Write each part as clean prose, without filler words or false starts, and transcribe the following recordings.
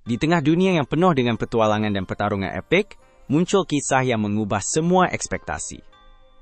Di tengah dunia yang penuh dengan petualangan dan pertarungan epik, muncul kisah yang mengubah semua ekspektasi.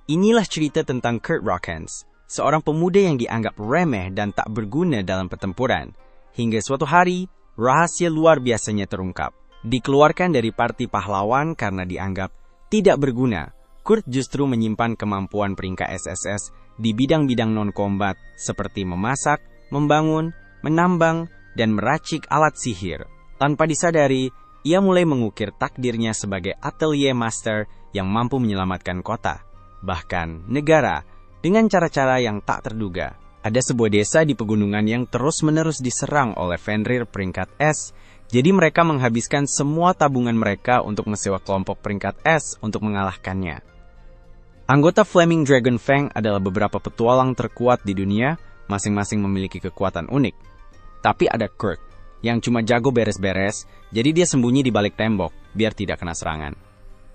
Inilah cerita tentang Kurt Rockhands, seorang pemuda yang dianggap remeh dan tak berguna dalam pertempuran. Hingga suatu hari, rahasia luar biasanya terungkap. Dikeluarkan dari parti pahlawan karena dianggap tidak berguna, Kurt justru menyimpan kemampuan peringkat SSS di bidang-bidang non-kombat seperti memasak, membangun, menambang, dan meracik alat sihir. Tanpa disadari, ia mulai mengukir takdirnya sebagai atelier master yang mampu menyelamatkan kota, bahkan negara, dengan cara-cara yang tak terduga. Ada sebuah desa di pegunungan yang terus-menerus diserang oleh Fenrir peringkat S, jadi mereka menghabiskan semua tabungan mereka untuk menyewa kelompok peringkat S untuk mengalahkannya. Anggota Flaming Dragon Fang adalah beberapa petualang terkuat di dunia, masing-masing memiliki kekuatan unik. Tapi ada Kurt, yang cuma jago beres-beres, jadi dia sembunyi di balik tembok, biar tidak kena serangan.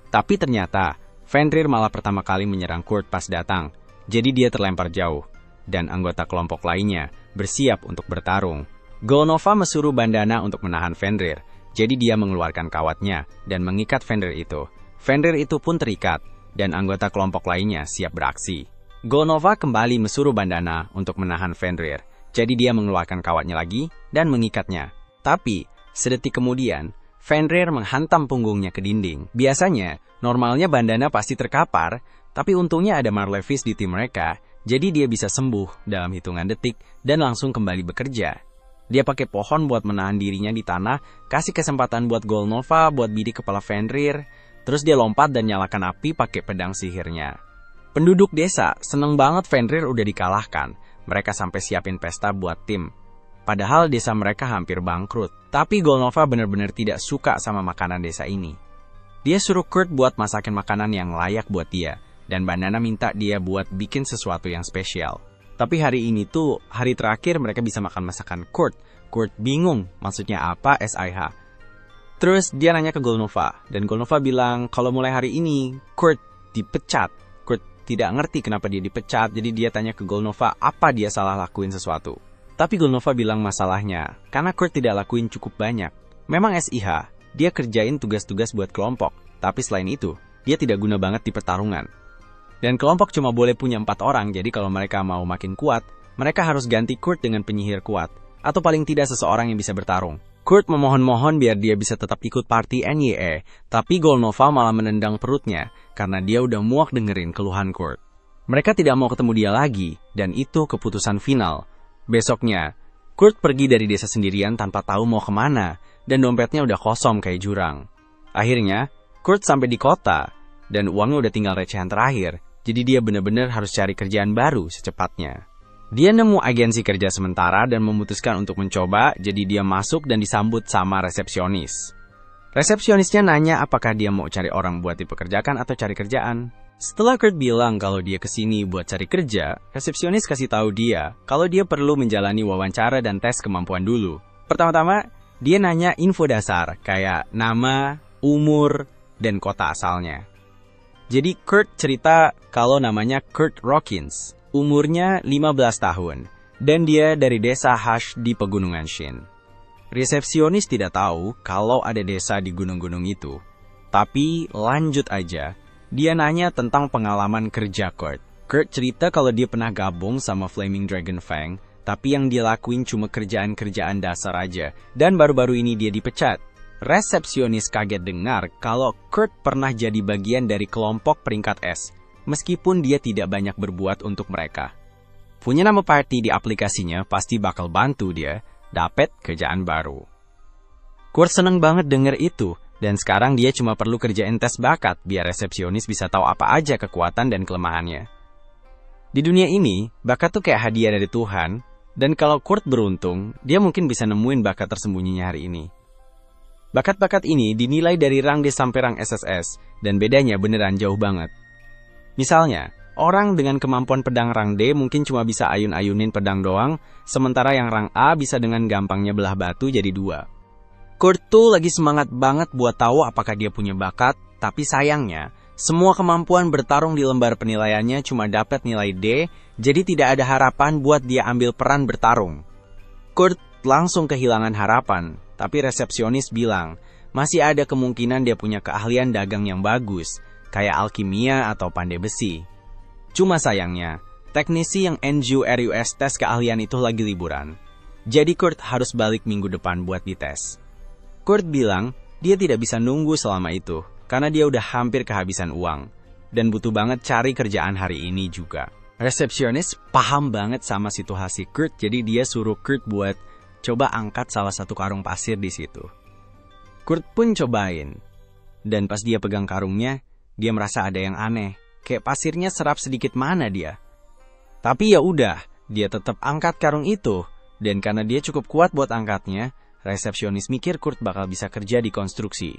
Tapi ternyata, Fenrir malah pertama kali menyerang Kurt pas datang, jadi dia terlempar jauh, dan anggota kelompok lainnya bersiap untuk bertarung. Golnova mesuruh Bandana untuk menahan Fenrir, jadi dia mengeluarkan kawatnya dan mengikat Fenrir itu. Fenrir itu pun terikat, dan anggota kelompok lainnya siap beraksi. Golnova kembali mesuruh Bandana untuk menahan Fenrir, jadi dia mengeluarkan kawatnya lagi dan mengikatnya. Tapi, sedetik kemudian, Fenrir menghantam punggungnya ke dinding. Biasanya, normalnya Bandana pasti terkapar, tapi untungnya ada Marlevis di tim mereka, jadi dia bisa sembuh dalam hitungan detik dan langsung kembali bekerja. Dia pakai pohon buat menahan dirinya di tanah, kasih kesempatan buat Golnova buat bidik kepala Fenrir, terus dia lompat dan nyalakan api pakai pedang sihirnya. Penduduk desa seneng banget Fenrir udah dikalahkan. Mereka sampai siapin pesta buat tim. Padahal desa mereka hampir bangkrut. Tapi Golnova benar-benar tidak suka sama makanan desa ini. Dia suruh Kurt buat masakin makanan yang layak buat dia. Dan Bandana minta dia buat bikin sesuatu yang spesial. Tapi hari ini tuh hari terakhir mereka bisa makan masakan Kurt. Kurt bingung maksudnya apa SIH. Terus dia nanya ke Golnova, dan Golnova bilang kalau mulai hari ini, Kurt dipecat. Kurt tidak ngerti kenapa dia dipecat, jadi dia tanya ke Golnova apa dia salah lakuin sesuatu. Tapi Golnova bilang masalahnya, karena Kurt tidak lakuin cukup banyak. Memang SIH, dia kerjain tugas-tugas buat kelompok, tapi selain itu, dia tidak guna banget di pertarungan. Dan kelompok cuma boleh punya 4 orang, jadi kalau mereka mau makin kuat, mereka harus ganti Kurt dengan penyihir kuat, atau paling tidak seseorang yang bisa bertarung. Kurt memohon-mohon biar dia bisa tetap ikut party NYE, tapi Golnova malah menendang perutnya karena dia udah muak dengerin keluhan Kurt. Mereka tidak mau ketemu dia lagi, dan itu keputusan final. Besoknya, Kurt pergi dari desa sendirian tanpa tahu mau kemana, dan dompetnya udah kosong kayak jurang. Akhirnya, Kurt sampai di kota, dan uangnya udah tinggal recehan terakhir, jadi dia benar-benar harus cari kerjaan baru secepatnya. Dia nemu agensi kerja sementara dan memutuskan untuk mencoba, jadi dia masuk dan disambut sama resepsionis. Resepsionisnya nanya apakah dia mau cari orang buat dipekerjakan atau cari kerjaan. Setelah Kurt bilang kalau dia kesini buat cari kerja, resepsionis kasih tahu dia kalau dia perlu menjalani wawancara dan tes kemampuan dulu. Pertama-tama, dia nanya info dasar kayak nama, umur, dan kota asalnya. Jadi Kurt cerita kalau namanya Kurt Rockhands. Umurnya 15 tahun, dan dia dari desa Hush di pegunungan Shin. Resepsionis tidak tahu kalau ada desa di gunung-gunung itu. Tapi lanjut aja, dia nanya tentang pengalaman kerja Kurt. Kurt cerita kalau dia pernah gabung sama Flaming Dragon Fang, tapi yang dia lakuin cuma kerjaan-kerjaan dasar aja, dan baru-baru ini dia dipecat. Resepsionis kaget dengar kalau Kurt pernah jadi bagian dari kelompok peringkat S, meskipun dia tidak banyak berbuat untuk mereka. Punya nama party di aplikasinya pasti bakal bantu dia dapat kerjaan baru. Kurt seneng banget denger itu, dan sekarang dia cuma perlu kerjain tes bakat biar resepsionis bisa tahu apa aja kekuatan dan kelemahannya. Di dunia ini, bakat tuh kayak hadiah dari Tuhan, dan kalau Kurt beruntung, dia mungkin bisa nemuin bakat tersembunyinya hari ini. Bakat-bakat ini dinilai dari rang D sampai rang SSS, dan bedanya beneran jauh banget. Misalnya, orang dengan kemampuan pedang rang D mungkin cuma bisa ayun-ayunin pedang doang, sementara yang rang A bisa dengan gampangnya belah batu jadi 2. Kurt tuh lagi semangat banget buat tahu apakah dia punya bakat, tapi sayangnya, semua kemampuan bertarung di lembar penilaiannya cuma dapat nilai D, jadi tidak ada harapan buat dia ambil peran bertarung. Kurt langsung kehilangan harapan, Tapi resepsionis bilang, masih ada kemungkinan dia punya keahlian dagang yang bagus, kayak alkimia atau pandai besi. Cuma sayangnya, teknisi yang NGU RUS tes keahlian itu lagi liburan. Jadi Kurt harus balik minggu depan buat dites. Kurt bilang, dia tidak bisa nunggu selama itu, karena dia udah hampir kehabisan uang, dan butuh banget cari kerjaan hari ini juga. Resepsionis paham banget sama situasi Kurt, jadi dia suruh Kurt buat coba angkat salah satu karung pasir di situ. Kurt pun cobain, dan pas dia pegang karungnya, dia merasa ada yang aneh, kayak pasirnya serap sedikit mana dia. Tapi ya udah, dia tetap angkat karung itu, dan karena dia cukup kuat buat angkatnya, resepsionis mikir Kurt bakal bisa kerja di konstruksi.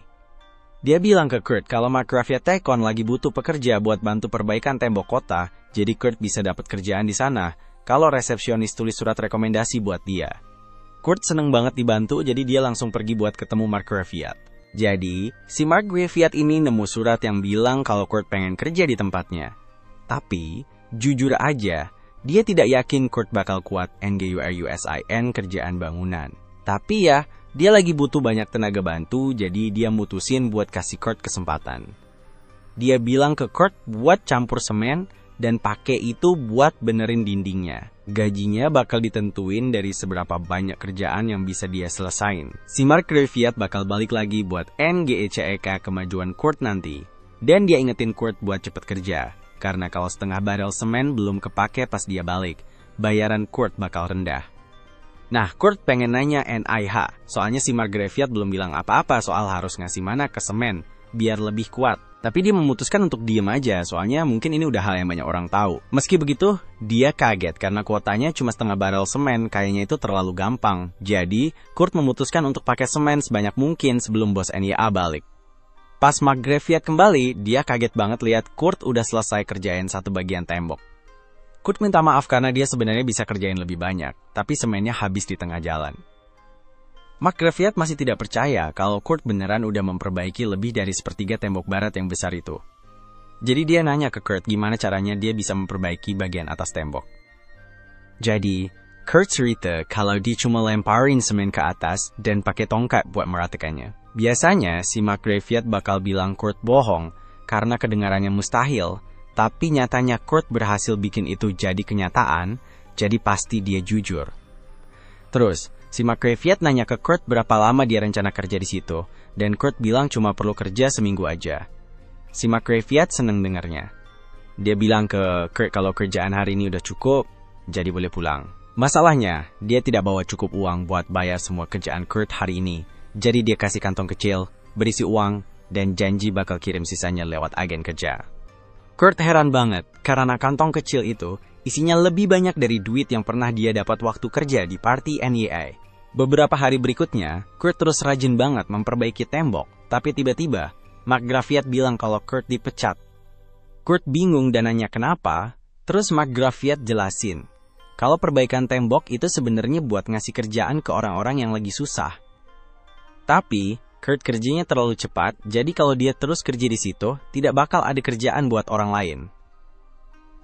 Dia bilang ke Kurt kalau Markgrafia Tekon lagi butuh pekerja buat bantu perbaikan tembok kota, jadi Kurt bisa dapat kerjaan di sana kalau resepsionis tulis surat rekomendasi buat dia. Kurt seneng banget dibantu, jadi dia langsung pergi buat ketemu Markgrafia. Jadi, si Markgrafia ini nemu surat yang bilang kalau Kurt pengen kerja di tempatnya. Tapi, jujur aja, dia tidak yakin Kurt bakal kuat NGURUSIN kerjaan bangunan. Tapi ya, dia lagi butuh banyak tenaga bantu, jadi dia mutusin buat kasih Kurt kesempatan. Dia bilang ke Kurt buat campur semen dan pakai itu buat benerin dindingnya. Gajinya bakal ditentuin dari seberapa banyak kerjaan yang bisa dia selesain. Si Markgrafia bakal balik lagi buat NGECEK kemajuan Kurt nanti. Dan dia ingetin Kurt buat cepet kerja, karena kalau setengah barel semen belum kepake pas dia balik, bayaran Kurt bakal rendah. Nah, Kurt pengen nanya NIH, soalnya si Markgrafia belum bilang apa-apa soal harus ngasih mana ke semen, biar lebih kuat. Tapi dia memutuskan untuk diem aja, soalnya mungkin ini udah hal yang banyak orang tahu. Meski begitu, dia kaget karena kuotanya cuma setengah barel semen, kayaknya itu terlalu gampang. Jadi, Kurt memutuskan untuk pakai semen sebanyak mungkin sebelum bos NIA balik. Pas Markgrafia kembali, dia kaget banget lihat Kurt udah selesai kerjain satu bagian tembok. Kurt minta maaf karena dia sebenarnya bisa kerjain lebih banyak, tapi semennya habis di tengah jalan. Markgrafia masih tidak percaya kalau Kurt beneran udah memperbaiki lebih dari sepertiga tembok barat yang besar itu. Jadi dia nanya ke Kurt gimana caranya dia bisa memperbaiki bagian atas tembok. Jadi, Kurt cerita kalau dia cuma lemparin semen ke atas dan pakai tongkat buat meratakannya. Biasanya si Markgrafia bakal bilang Kurt bohong karena kedengarannya mustahil. Tapi nyatanya Kurt berhasil bikin itu jadi kenyataan, jadi pasti dia jujur. Terus, si Markgrafia nanya ke Kurt berapa lama dia rencana kerja di situ, dan Kurt bilang cuma perlu kerja seminggu aja. Si Markgrafia seneng dengarnya. Dia bilang ke Kurt kalau kerjaan hari ini udah cukup, jadi boleh pulang. Masalahnya, dia tidak bawa cukup uang buat bayar semua kerjaan Kurt hari ini, jadi dia kasih kantong kecil, berisi uang, dan janji bakal kirim sisanya lewat agen kerja. Kurt heran banget, karena kantong kecil itu isinya lebih banyak dari duit yang pernah dia dapat waktu kerja di party NIA. Beberapa hari berikutnya, Kurt terus rajin banget memperbaiki tembok, tapi tiba-tiba, Markgrafia bilang kalau Kurt dipecat. Kurt bingung dan nanya kenapa, terus Markgrafia jelasin, kalau perbaikan tembok itu sebenarnya buat ngasih kerjaan ke orang-orang yang lagi susah. Tapi, Kurt kerjanya terlalu cepat, jadi kalau dia terus kerja di situ, tidak bakal ada kerjaan buat orang lain.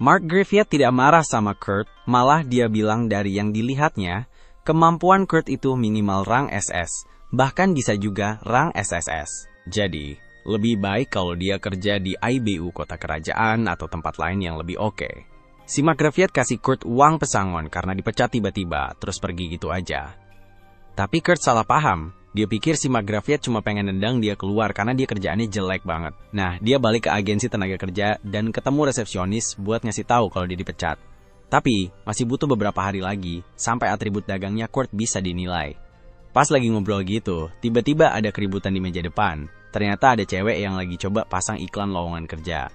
Markgrafia tidak marah sama Kurt, malah dia bilang dari yang dilihatnya, kemampuan Kurt itu minimal rang SS, bahkan bisa juga rang SSS. Jadi, lebih baik kalau dia kerja di IBU kota kerajaan atau tempat lain yang lebih oke. Si Markgrafia kasih Kurt uang pesangon karena dipecat tiba-tiba, terus pergi gitu aja. Tapi Kurt salah paham. Dia pikir si Markgrafia cuma pengen nendang dia keluar karena dia kerjaannya jelek banget. Nah, dia balik ke agensi tenaga kerja dan ketemu resepsionis buat ngasih tahu kalau dia dipecat. Tapi, masih butuh beberapa hari lagi sampai atribut dagangnya Kurt bisa dinilai. Pas lagi ngobrol gitu, tiba-tiba ada keributan di meja depan. Ternyata ada cewek yang lagi coba pasang iklan lowongan kerja.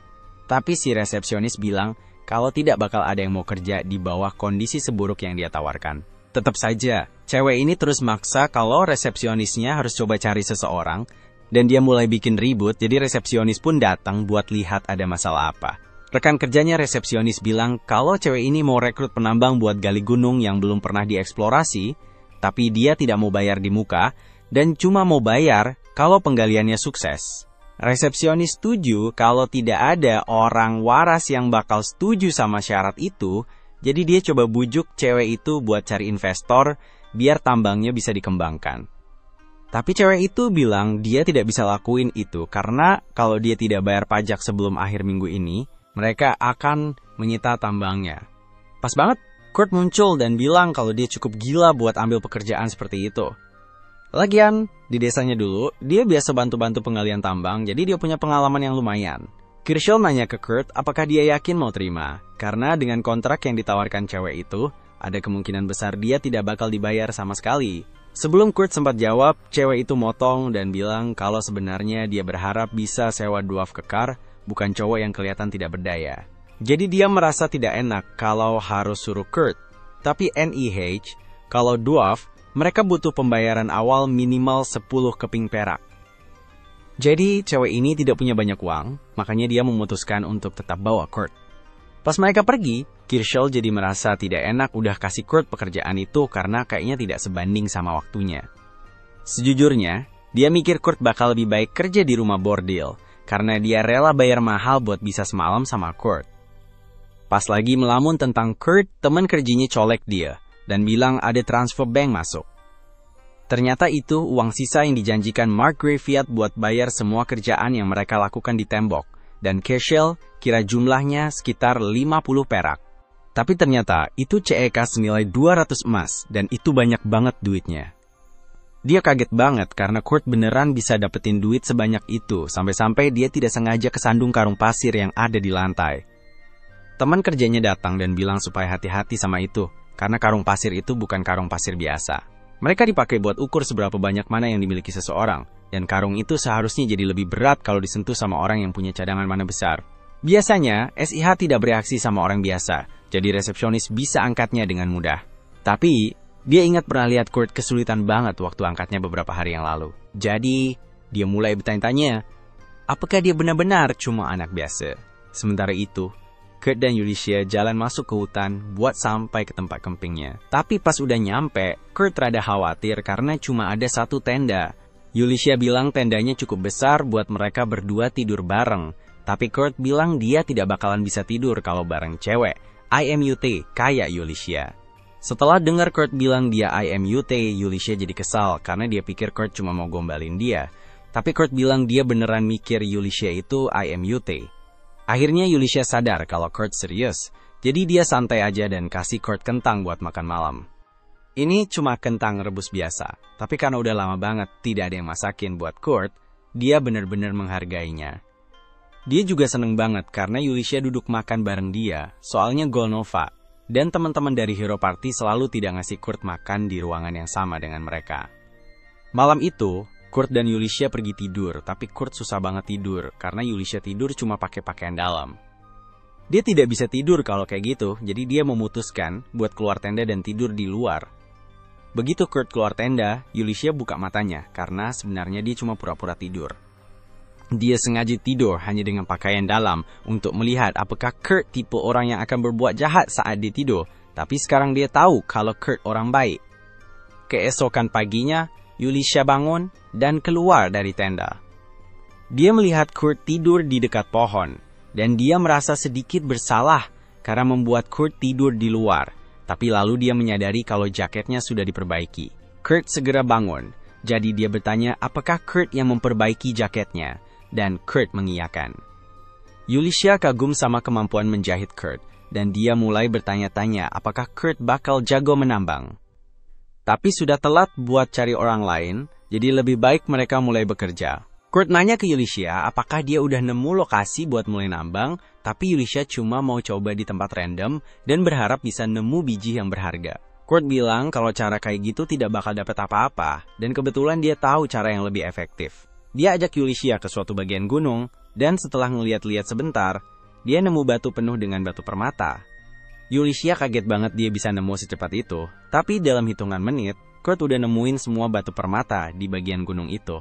Tapi si resepsionis bilang kalau tidak bakal ada yang mau kerja di bawah kondisi seburuk yang dia tawarkan. Tetap saja, cewek ini terus maksa kalau resepsionisnya harus coba cari seseorang, dan dia mulai bikin ribut, jadi resepsionis pun datang buat lihat ada masalah apa. Rekan kerjanya resepsionis bilang kalau cewek ini mau rekrut penambang buat gali gunung yang belum pernah dieksplorasi, tapi dia tidak mau bayar di muka, dan cuma mau bayar kalau penggaliannya sukses. Resepsionis setuju kalau tidak ada orang waras yang bakal setuju sama syarat itu, jadi dia coba bujuk cewek itu buat cari investor biar tambangnya bisa dikembangkan. Tapi cewek itu bilang dia tidak bisa lakuin itu karena kalau dia tidak bayar pajak sebelum akhir minggu ini, mereka akan menyita tambangnya. Pas banget, Kurt muncul dan bilang kalau dia cukup gila buat ambil pekerjaan seperti itu. Lagian, di desanya dulu, dia biasa bantu-bantu penggalian tambang, jadi dia punya pengalaman yang lumayan. Kershaw nanya ke Kurt apakah dia yakin mau terima, karena dengan kontrak yang ditawarkan cewek itu, ada kemungkinan besar dia tidak bakal dibayar sama sekali. Sebelum Kurt sempat jawab, cewek itu motong dan bilang kalau sebenarnya dia berharap bisa sewa dwarf kekar, bukan cowok yang kelihatan tidak berdaya. Jadi dia merasa tidak enak kalau harus suruh Kurt. Tapi NEH, kalau dwarf, mereka butuh pembayaran awal minimal 10 keping perak. Jadi cewek ini tidak punya banyak uang, makanya dia memutuskan untuk tetap bawa Kurt. Pas mereka pergi, Kershaw jadi merasa tidak enak udah kasih Kurt pekerjaan itu karena kayaknya tidak sebanding sama waktunya. Sejujurnya, dia mikir Kurt bakal lebih baik kerja di rumah bordil, karena dia rela bayar mahal buat bisa semalam sama Kurt. Pas lagi melamun tentang Kurt, teman kerjanya colek dia, dan bilang ada transfer bank masuk. Ternyata itu uang sisa yang dijanjikan Mark Greyfield buat bayar semua kerjaan yang mereka lakukan di tembok, dan Kershaw kira jumlahnya sekitar 50 perak. Tapi ternyata itu CEK senilai 200 emas, dan itu banyak banget duitnya. Dia kaget banget karena Kurt beneran bisa dapetin duit sebanyak itu, sampai-sampai dia tidak sengaja kesandung karung pasir yang ada di lantai. Teman kerjanya datang dan bilang supaya hati-hati sama itu, karena karung pasir itu bukan karung pasir biasa. Mereka dipakai buat ukur seberapa banyak mana yang dimiliki seseorang, dan karung itu seharusnya jadi lebih berat kalau disentuh sama orang yang punya cadangan mana besar. Biasanya, SIH tidak bereaksi sama orang biasa, jadi resepsionis bisa angkatnya dengan mudah. Tapi, dia ingat pernah lihat Kurt kesulitan banget waktu angkatnya beberapa hari yang lalu. Jadi, dia mulai bertanya-tanya, apakah dia benar-benar cuma anak biasa? Sementara itu, Kurt dan Yulicia jalan masuk ke hutan buat sampai ke tempat campingnya. Tapi pas udah nyampe, Kurt rada khawatir karena cuma ada satu tenda. Yulicia bilang tendanya cukup besar buat mereka berdua tidur bareng. Tapi Kurt bilang dia tidak bakalan bisa tidur kalau bareng cewek. IMUT, kayak Yulicia. Setelah dengar Kurt bilang dia IMUT, Yulicia jadi kesal karena dia pikir Kurt cuma mau gombalin dia. Tapi Kurt bilang dia beneran mikir Yulicia itu IMUT. Akhirnya Yulicia sadar kalau Kurt serius, jadi dia santai aja dan kasih Kurt kentang buat makan malam. Ini cuma kentang rebus biasa, tapi karena udah lama banget tidak ada yang masakin buat Kurt, dia bener-bener menghargainya. Dia juga seneng banget karena Yulicia duduk makan bareng dia, soalnya Golnova, dan teman-teman dari Hero Party selalu tidak ngasih Kurt makan di ruangan yang sama dengan mereka. Malam itu, Kurt dan Yulicia pergi tidur, tapi Kurt susah banget tidur karena Yulicia tidur cuma pakai pakaian dalam. Dia tidak bisa tidur kalau kayak gitu, jadi dia memutuskan buat keluar tenda dan tidur di luar. Begitu Kurt keluar tenda, Yulicia buka matanya karena sebenarnya dia cuma pura-pura tidur. Dia sengaja tidur hanya dengan pakaian dalam untuk melihat apakah Kurt tipe orang yang akan berbuat jahat saat dia tidur, tapi sekarang dia tahu kalau Kurt orang baik. Keesokan paginya, Yulicia bangun dan keluar dari tenda. Dia melihat Kurt tidur di dekat pohon, dan dia merasa sedikit bersalah karena membuat Kurt tidur di luar. Tapi lalu dia menyadari kalau jaketnya sudah diperbaiki. Kurt segera bangun, jadi dia bertanya apakah Kurt yang memperbaiki jaketnya, dan Kurt mengiyakan. Yulicia kagum sama kemampuan menjahit Kurt, dan dia mulai bertanya-tanya apakah Kurt bakal jago menambang. Tapi sudah telat buat cari orang lain, jadi lebih baik mereka mulai bekerja. Kurt nanya ke Yulicia apakah dia udah nemu lokasi buat mulai nambang, tapi Yulicia cuma mau coba di tempat random dan berharap bisa nemu biji yang berharga. Kurt bilang kalau cara kayak gitu tidak bakal dapat apa-apa, dan kebetulan dia tahu cara yang lebih efektif. Dia ajak Yulicia ke suatu bagian gunung, dan setelah ngeliat-liat sebentar, dia nemu batu penuh dengan batu permata. Yulicia kaget banget dia bisa nemu secepat itu, tapi dalam hitungan menit, Kurt udah nemuin semua batu permata di bagian gunung itu.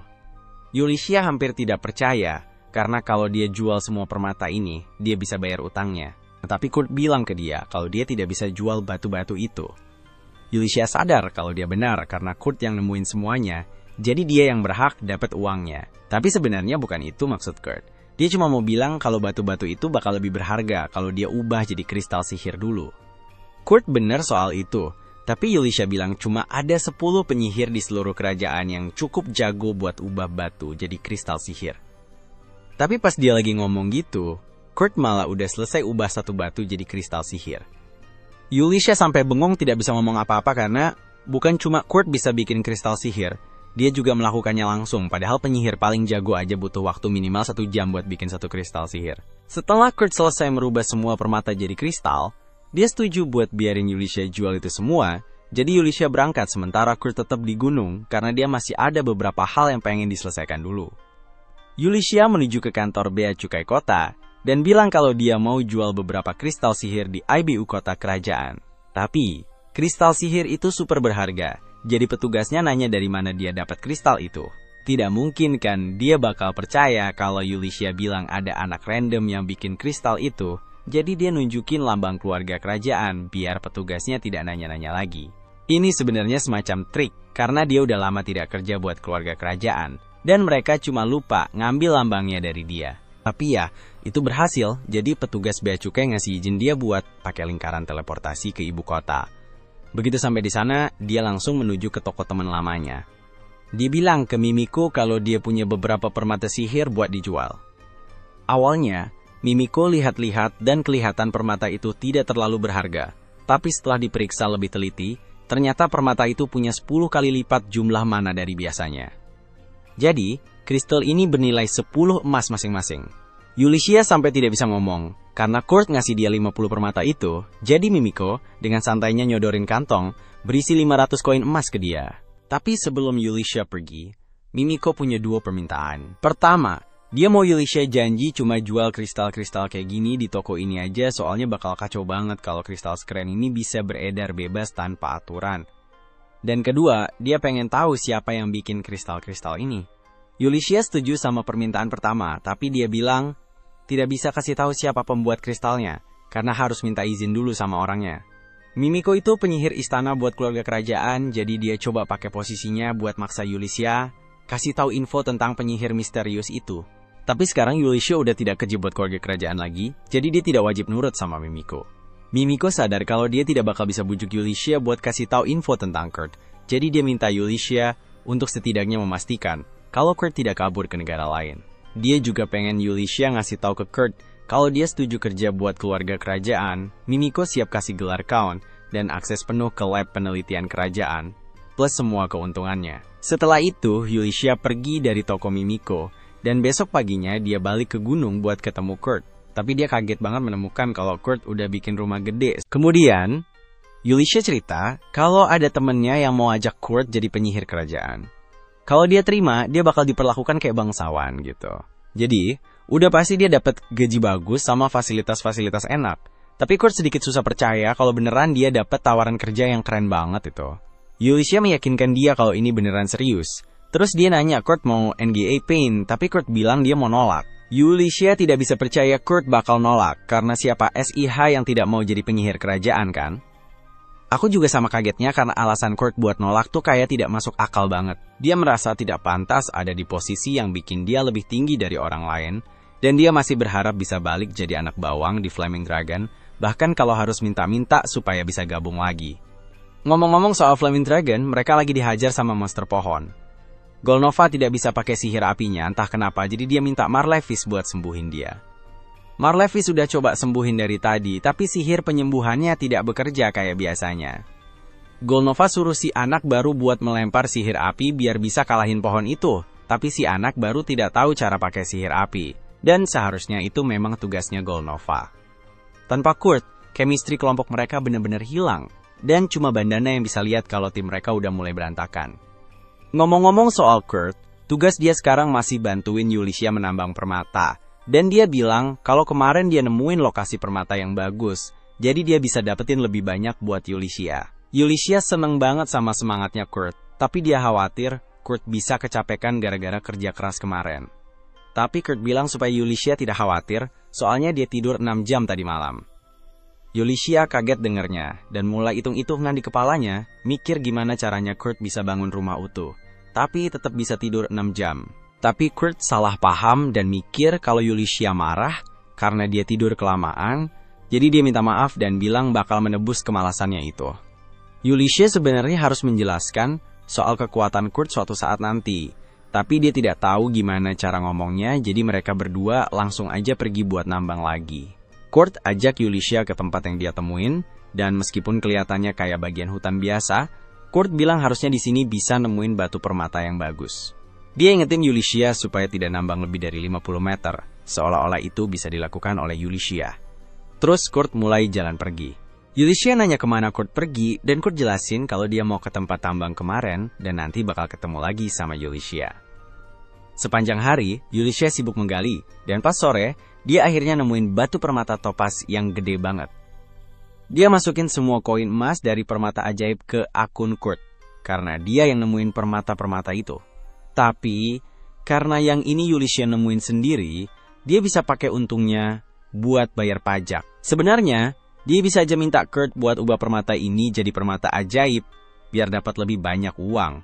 Yulicia hampir tidak percaya, karena kalau dia jual semua permata ini, dia bisa bayar utangnya. Tetapi Kurt bilang ke dia kalau dia tidak bisa jual batu-batu itu. Yulicia sadar kalau dia benar karena Kurt yang nemuin semuanya, jadi dia yang berhak dapat uangnya. Tapi sebenarnya bukan itu maksud Kurt. Dia cuma mau bilang kalau batu-batu itu bakal lebih berharga kalau dia ubah jadi kristal sihir dulu. Kurt benar soal itu, Tapi Yulisha bilang cuma ada 10 penyihir di seluruh kerajaan yang cukup jago buat ubah batu jadi kristal sihir. Tapi pas dia lagi ngomong gitu, Kurt malah udah selesai ubah satu batu jadi kristal sihir. Yulisha sampai bengong tidak bisa ngomong apa-apa karena bukan cuma Kurt bisa bikin kristal sihir, dia juga melakukannya langsung, padahal penyihir paling jago aja butuh waktu minimal 1 jam buat bikin satu kristal sihir. Setelah Kurt selesai merubah semua permata jadi kristal, dia setuju buat biarin Yulisha jual itu semua, jadi Yulisha berangkat sementara Kurt tetap di gunung karena dia masih ada beberapa hal yang pengen diselesaikan dulu. Yulisha menuju ke kantor bea cukai kota dan bilang kalau dia mau jual beberapa kristal sihir di IBU kota kerajaan. Tapi, kristal sihir itu super berharga, jadi petugasnya nanya dari mana dia dapat kristal itu. Tidak mungkin kan dia bakal percaya kalau Yulisha bilang ada anak random yang bikin kristal itu. Jadi dia nunjukin lambang keluarga kerajaan biar petugasnya tidak nanya-nanya lagi. Ini sebenarnya semacam trik karena dia udah lama tidak kerja buat keluarga kerajaan dan mereka cuma lupa ngambil lambangnya dari dia. Tapi ya, itu berhasil. Jadi petugas bea cukai ngasih izin dia buat pakai lingkaran teleportasi ke ibu kota. Begitu sampai di sana, dia langsung menuju ke toko teman lamanya. Dia bilang ke Mimiko kalau dia punya beberapa permata sihir buat dijual. Awalnya, Mimiko lihat-lihat dan kelihatan permata itu tidak terlalu berharga. Tapi setelah diperiksa lebih teliti, ternyata permata itu punya 10 kali lipat jumlah mana dari biasanya. Jadi, kristal ini bernilai 10 emas masing-masing. Yulisha sampai tidak bisa ngomong, karena Kurt ngasih dia 50 permata itu, jadi Mimiko dengan santainya nyodorin kantong, berisi 500 koin emas ke dia. Tapi sebelum Yulisha pergi, Mimiko punya 2 permintaan. Pertama, dia mau Yulisha janji cuma jual kristal-kristal kayak gini di toko ini aja, soalnya bakal kacau banget kalau kristal sekeren ini bisa beredar bebas tanpa aturan. Dan kedua, dia pengen tahu siapa yang bikin kristal-kristal ini. Yulisha setuju sama permintaan pertama, tapi dia bilang tidak bisa kasih tahu siapa pembuat kristalnya, karena harus minta izin dulu sama orangnya. Mimiko itu penyihir istana buat keluarga kerajaan, jadi dia coba pakai posisinya buat maksa Yulisha kasih tahu info tentang penyihir misterius itu. Tapi sekarang Yulisha udah tidak kerja buat keluarga kerajaan lagi, jadi dia tidak wajib nurut sama Mimiko. Mimiko sadar kalau dia tidak bakal bisa bujuk Yulisha buat kasih tahu info tentang Kurt, jadi dia minta Yulisha untuk setidaknya memastikan kalau Kurt tidak kabur ke negara lain. Dia juga pengen Yulisha ngasih tahu ke Kurt kalau dia setuju kerja buat keluarga kerajaan. Mimiko siap kasih gelar count dan akses penuh ke lab penelitian kerajaan, plus semua keuntungannya. Setelah itu, Yulisha pergi dari toko Mimiko. Dan besok paginya dia balik ke gunung buat ketemu Kurt. Tapi dia kaget banget menemukan kalau Kurt udah bikin rumah gede. Kemudian, Yulisha cerita kalau ada temennya yang mau ajak Kurt jadi penyihir kerajaan. Kalau dia terima, dia bakal diperlakukan kayak bangsawan gitu. Jadi, udah pasti dia dapat gaji bagus sama fasilitas-fasilitas enak. Tapi Kurt sedikit susah percaya kalau beneran dia dapat tawaran kerja yang keren banget itu. Yulisha meyakinkan dia kalau ini beneran serius. Terus dia nanya Kurt mau NGA Pain, tapi Kurt bilang dia mau nolak. Yulisha tidak bisa percaya Kurt bakal nolak, karena siapa SIH yang tidak mau jadi penyihir kerajaan kan? Aku juga sama kagetnya karena alasan Kurt buat nolak tuh kayak tidak masuk akal banget. Dia merasa tidak pantas ada di posisi yang bikin dia lebih tinggi dari orang lain, dan dia masih berharap bisa balik jadi anak bawang di Flaming Dragon, bahkan kalau harus minta-minta supaya bisa gabung lagi. Ngomong-ngomong soal Flaming Dragon, mereka lagi dihajar sama monster pohon. Golnova tidak bisa pakai sihir apinya, entah kenapa, jadi dia minta Marlevis buat sembuhin dia. Marlevis sudah coba sembuhin dari tadi, tapi sihir penyembuhannya tidak bekerja kayak biasanya. Golnova suruh si anak baru buat melempar sihir api biar bisa kalahin pohon itu, tapi si anak baru tidak tahu cara pakai sihir api, dan seharusnya itu memang tugasnya Golnova. Tanpa Kurt, chemistry kelompok mereka benar-benar hilang, dan cuma Bandana yang bisa lihat kalau tim mereka udah mulai berantakan. Ngomong-ngomong soal Kurt, tugas dia sekarang masih bantuin Yulisha menambang permata. Dan dia bilang kalau kemarin dia nemuin lokasi permata yang bagus, jadi dia bisa dapetin lebih banyak buat Yulisha. Yulisha seneng banget sama semangatnya Kurt, tapi dia khawatir Kurt bisa kecapekan gara-gara kerja keras kemarin. Tapi Kurt bilang supaya Yulisha tidak khawatir, soalnya dia tidur 6 jam tadi malam. Yulisha kaget dengernya, dan mulai hitung-hitungan di kepalanya, mikir gimana caranya Kurt bisa bangun rumah utuh. Tapi tetap bisa tidur 6 jam. Tapi Kurt salah paham dan mikir kalau Yulisha marah karena dia tidur kelamaan, jadi dia minta maaf dan bilang bakal menebus kemalasannya itu. Yulicia sebenarnya harus menjelaskan soal kekuatan Kurt suatu saat nanti. Tapi dia tidak tahu gimana cara ngomongnya, jadi mereka berdua langsung aja pergi buat nambang lagi. Kurt ajak Yulicia ke tempat yang dia temuin, dan meskipun kelihatannya kayak bagian hutan biasa, Kurt bilang harusnya di sini bisa nemuin batu permata yang bagus. Dia ingetin Yulicia supaya tidak nambang lebih dari 50 meter, seolah-olah itu bisa dilakukan oleh Yulicia. Terus Kurt mulai jalan pergi. Yulicia nanya kemana Kurt pergi, dan Kurt jelasin kalau dia mau ke tempat tambang kemarin, dan nanti bakal ketemu lagi sama Yulicia. Sepanjang hari, Yulicia sibuk menggali, dan pas sore, dia akhirnya nemuin batu permata topas yang gede banget. Dia masukin semua koin emas dari permata ajaib ke akun Kurt, karena dia yang nemuin permata-permata itu. Tapi, karena yang ini Yulicia nemuin sendiri, dia bisa pakai untungnya buat bayar pajak. Sebenarnya, dia bisa aja minta Kurt buat ubah permata ini jadi permata ajaib, biar dapat lebih banyak uang.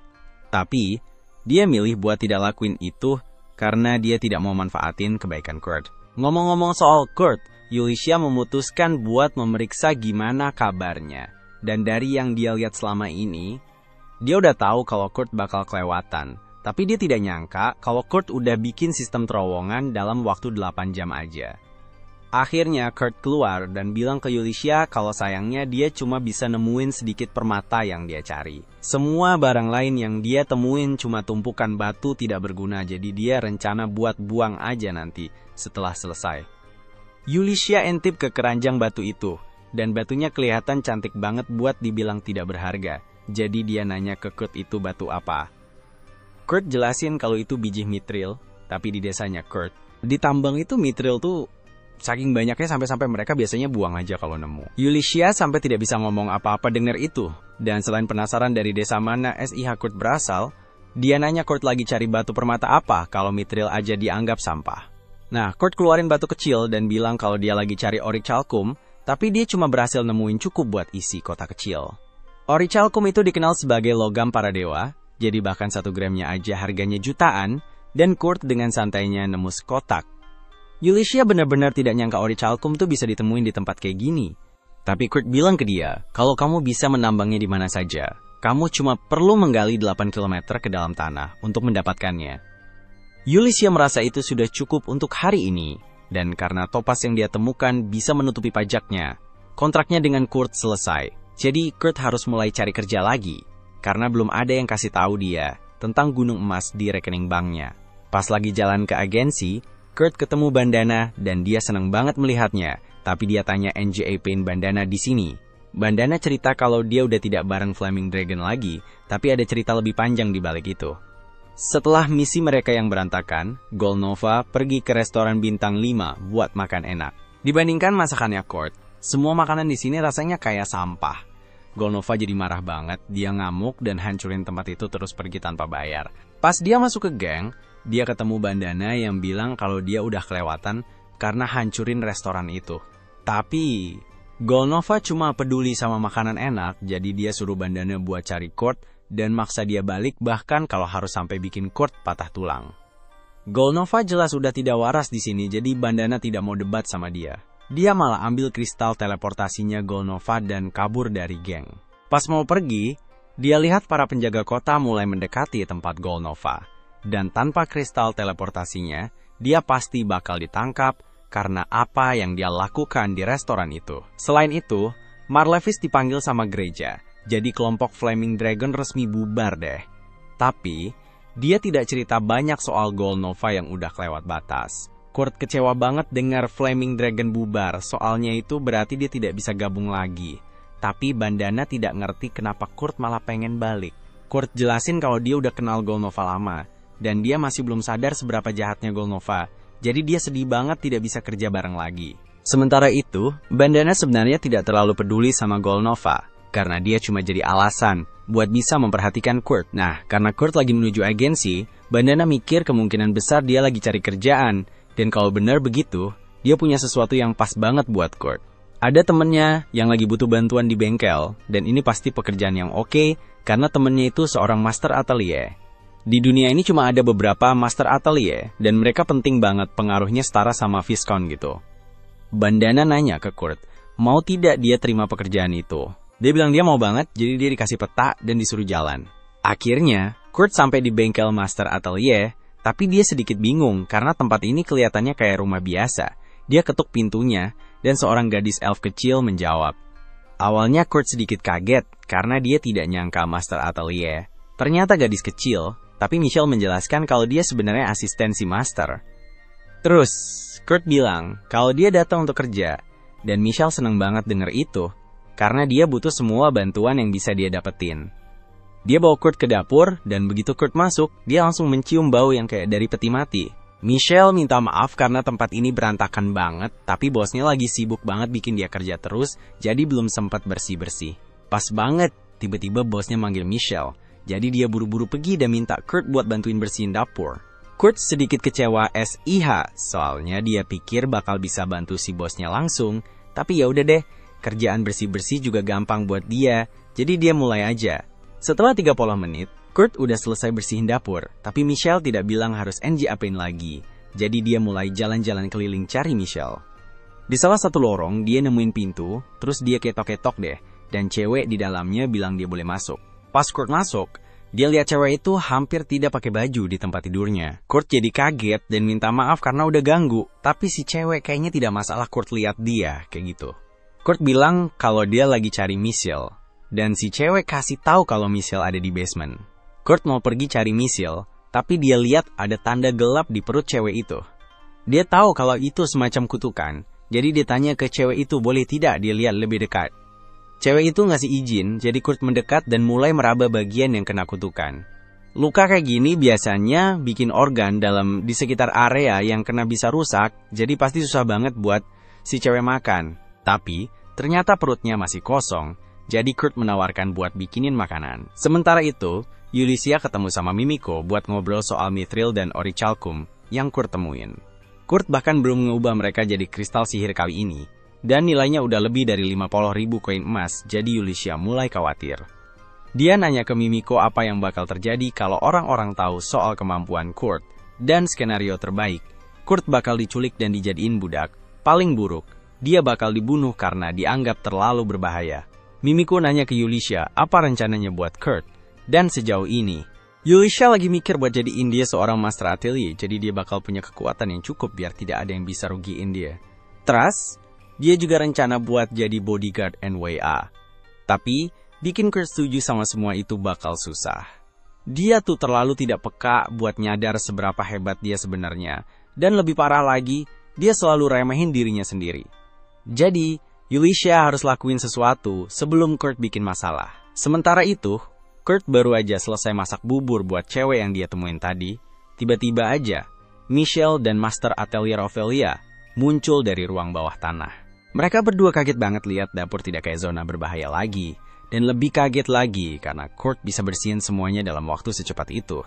Tapi, dia milih buat tidak lakuin itu karena dia tidak mau manfaatin kebaikan Kurt. Ngomong-ngomong soal Kurt, Yulicia memutuskan buat memeriksa gimana kabarnya. Dan dari yang dia lihat selama ini, dia udah tahu kalau Kurt bakal kelewatan. Tapi dia tidak nyangka kalau Kurt udah bikin sistem terowongan dalam waktu 8 jam aja. Akhirnya Kurt keluar dan bilang ke Yulicia kalau sayangnya dia cuma bisa nemuin sedikit permata yang dia cari. Semua barang lain yang dia temuin cuma tumpukan batu tidak berguna, jadi dia rencana buat buang aja nanti setelah selesai. Yulicia intip ke keranjang batu itu, dan batunya kelihatan cantik banget buat dibilang tidak berharga. Jadi dia nanya ke Kurt itu batu apa. Kurt jelasin kalau itu biji mithril, tapi di desanya Kurt, di tambang itu mithril tuh saking banyaknya sampai-sampai mereka biasanya buang aja kalau nemu. Yulicia sampai tidak bisa ngomong apa-apa dengar itu. Dan selain penasaran dari desa mana SIH Kurt berasal, dia nanya Kurt lagi cari batu permata apa kalau mithril aja dianggap sampah. Nah, Kurt keluarin batu kecil dan bilang kalau dia lagi cari orichalcum, tapi dia cuma berhasil nemuin cukup buat isi kotak kecil. Orichalcum itu dikenal sebagai logam para dewa, jadi bahkan 1 gramnya aja harganya jutaan, dan Kurt dengan santainya nemu sekotak. Yulicia benar-benar tidak nyangka orichalcum tuh bisa ditemuin di tempat kayak gini. Tapi Kurt bilang ke dia, kalau kamu bisa menambangnya di mana saja, kamu cuma perlu menggali 8 km ke dalam tanah untuk mendapatkannya. Yulicia merasa itu sudah cukup untuk hari ini, dan karena topas yang dia temukan bisa menutupi pajaknya, kontraknya dengan Kurt selesai. Jadi Kurt harus mulai cari kerja lagi, karena belum ada yang kasih tahu dia tentang gunung emas di rekening banknya. Pas lagi jalan ke agensi, Kurt ketemu Bandana dan dia senang banget melihatnya, tapi dia tanya NJ apain Bandana di sini. Bandana cerita kalau dia udah tidak bareng Flaming Dragon lagi, tapi ada cerita lebih panjang di balik itu. Setelah misi mereka yang berantakan, Golnova pergi ke restoran bintang 5 buat makan enak. Dibandingkan masakannya Kurt, semua makanan di sini rasanya kayak sampah. Golnova jadi marah banget, dia ngamuk dan hancurin tempat itu terus pergi tanpa bayar. Pas dia masuk ke geng, dia ketemu Bandana yang bilang kalau dia udah kelewatan karena hancurin restoran itu. Tapi, Golnova cuma peduli sama makanan enak, jadi dia suruh Bandana buat cari Kurt dan maksa dia balik bahkan kalau harus sampai bikin Kurt patah tulang. Golnova jelas udah tidak waras di sini, jadi Bandana tidak mau debat sama dia. Dia malah ambil kristal teleportasinya Golnova dan kabur dari geng. Pas mau pergi, dia lihat para penjaga kota mulai mendekati tempat Golnova. Dan tanpa kristal teleportasinya, dia pasti bakal ditangkap karena apa yang dia lakukan di restoran itu. Selain itu, Marlevis dipanggil sama gereja, jadi kelompok Flaming Dragon resmi bubar deh. Tapi, dia tidak cerita banyak soal Golnova yang udah kelewat batas. Kurt kecewa banget dengar Flaming Dragon bubar, soalnya itu berarti dia tidak bisa gabung lagi. Tapi Bandana tidak ngerti kenapa Kurt malah pengen balik. Kurt jelasin kalau dia udah kenal Golnova lama, dan dia masih belum sadar seberapa jahatnya Golnova, jadi dia sedih banget tidak bisa kerja bareng lagi. Sementara itu, Bandana sebenarnya tidak terlalu peduli sama Golnova, karena dia cuma jadi alasan buat bisa memperhatikan Kurt. Nah, karena Kurt lagi menuju agensi, Bandana mikir kemungkinan besar dia lagi cari kerjaan, dan kalau benar begitu, dia punya sesuatu yang pas banget buat Kurt. Ada temennya yang lagi butuh bantuan di bengkel, dan ini pasti pekerjaan yang oke, karena temennya itu seorang master atelier. Di dunia ini cuma ada beberapa master atelier, dan mereka penting banget, pengaruhnya setara sama Viscount gitu. Bandana nanya ke Kurt, mau tidak dia terima pekerjaan itu. Dia bilang dia mau banget, jadi dia dikasih peta dan disuruh jalan. Akhirnya, Kurt sampai di bengkel Master Atelier, tapi dia sedikit bingung karena tempat ini kelihatannya kayak rumah biasa. Dia ketuk pintunya, dan seorang gadis elf kecil menjawab. Awalnya Kurt sedikit kaget karena dia tidak nyangka Master Atelier ternyata gadis kecil, tapi Michelle menjelaskan kalau dia sebenarnya asisten si Master. Terus, Kurt bilang kalau dia datang untuk kerja, dan Michelle senang banget denger itu, karena dia butuh semua bantuan yang bisa dia dapetin. Dia bawa Kurt ke dapur, dan begitu Kurt masuk, dia langsung mencium bau yang kayak dari peti mati. Michelle minta maaf karena tempat ini berantakan banget, tapi bosnya lagi sibuk banget bikin dia kerja terus, jadi belum sempat bersih-bersih. Pas banget, tiba-tiba bosnya manggil Michelle, jadi dia buru-buru pergi dan minta Kurt buat bantuin bersihin dapur. Kurt sedikit kecewa SIH, soalnya dia pikir bakal bisa bantu si bosnya langsung, tapi ya udah deh, kerjaan bersih-bersih juga gampang buat dia, jadi dia mulai aja. Setelah 30 menit, Kurt udah selesai bersihin dapur, tapi Michelle tidak bilang harus apain lagi. Jadi dia mulai jalan-jalan keliling cari Michelle. Di salah satu lorong, dia nemuin pintu, terus dia ketok-ketok deh, dan cewek di dalamnya bilang dia boleh masuk. Pas Kurt masuk, dia lihat cewek itu hampir tidak pakai baju di tempat tidurnya. Kurt jadi kaget dan minta maaf karena udah ganggu, tapi si cewek kayaknya tidak masalah Kurt lihat dia, kayak gitu. Kurt bilang kalau dia lagi cari Michelle, dan si cewek kasih tahu kalau Michelle ada di basement. Kurt mau pergi cari Michelle, tapi dia lihat ada tanda gelap di perut cewek itu. Dia tahu kalau itu semacam kutukan, jadi dia tanya ke cewek itu boleh tidak dia lihat lebih dekat. Cewek itu ngasih izin, jadi Kurt mendekat dan mulai meraba bagian yang kena kutukan. Luka kayak gini biasanya bikin organ di sekitar area yang kena bisa rusak, jadi pasti susah banget buat si cewek makan. Tapi, ternyata perutnya masih kosong, jadi Kurt menawarkan buat bikinin makanan. Sementara itu, Yulicia ketemu sama Mimiko buat ngobrol soal mithril dan orichalcum yang Kurt temuin. Kurt bahkan belum mengubah mereka jadi kristal sihir kali ini, dan nilainya udah lebih dari 50.000 koin emas, jadi Yulicia mulai khawatir. Dia nanya ke Mimiko apa yang bakal terjadi kalau orang-orang tahu soal kemampuan Kurt, dan skenario terbaik, Kurt bakal diculik dan dijadiin budak. Paling buruk, dia bakal dibunuh karena dianggap terlalu berbahaya. Mimiko nanya ke Yulicia apa rencananya buat Kurt. Dan sejauh ini, Yulicia lagi mikir buat jadiin dia seorang Master Atelier, jadi dia bakal punya kekuatan yang cukup biar tidak ada yang bisa rugiin dia. Terus, dia juga rencana buat jadi bodyguard NWA. Tapi, bikin Kurt setuju sama semua itu bakal susah. Dia tuh terlalu tidak peka buat nyadar seberapa hebat dia sebenarnya. Dan lebih parah lagi, dia selalu remehin dirinya sendiri. Jadi, Yulicia harus lakuin sesuatu sebelum Kurt bikin masalah. Sementara itu, Kurt baru aja selesai masak bubur buat cewek yang dia temuin tadi. Tiba-tiba aja, Michelle dan Master Atelier Ophelia muncul dari ruang bawah tanah. Mereka berdua kaget banget lihat dapur tidak kayak zona berbahaya lagi. Dan lebih kaget lagi karena Kurt bisa bersihin semuanya dalam waktu secepat itu.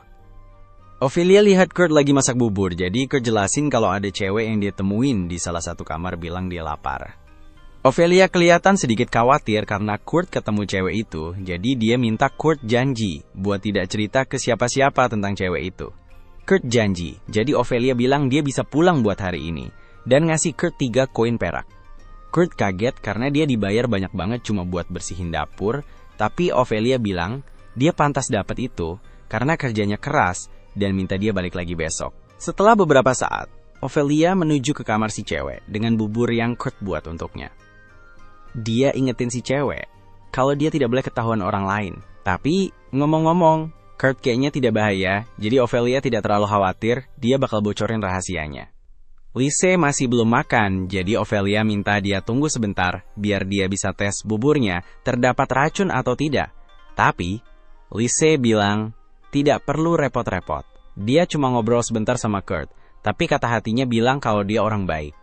Ophelia lihat Kurt lagi masak bubur, jadi Kurt jelasin kalau ada cewek yang dia temuin di salah satu kamar bilang dia lapar. Ophelia kelihatan sedikit khawatir karena Kurt ketemu cewek itu, jadi dia minta Kurt janji buat tidak cerita ke siapa-siapa tentang cewek itu. Kurt janji, jadi Ophelia bilang dia bisa pulang buat hari ini, dan ngasih Kurt 3 koin perak. Kurt kaget karena dia dibayar banyak banget cuma buat bersihin dapur, tapi Ophelia bilang dia pantas dapat itu karena kerjanya keras dan minta dia balik lagi besok. Setelah beberapa saat, Ophelia menuju ke kamar si cewek dengan bubur yang Kurt buat untuknya. Dia ingetin si cewek kalau dia tidak boleh ketahuan orang lain. Tapi, ngomong-ngomong, Kurt kayaknya tidak bahaya, jadi Ophelia tidak terlalu khawatir, dia bakal bocorin rahasianya. Lise masih belum makan, jadi Ophelia minta dia tunggu sebentar, biar dia bisa tes buburnya terdapat racun atau tidak. Tapi, Lise bilang, tidak perlu repot-repot. Dia cuma ngobrol sebentar sama Kurt, tapi kata hatinya bilang kalau dia orang baik.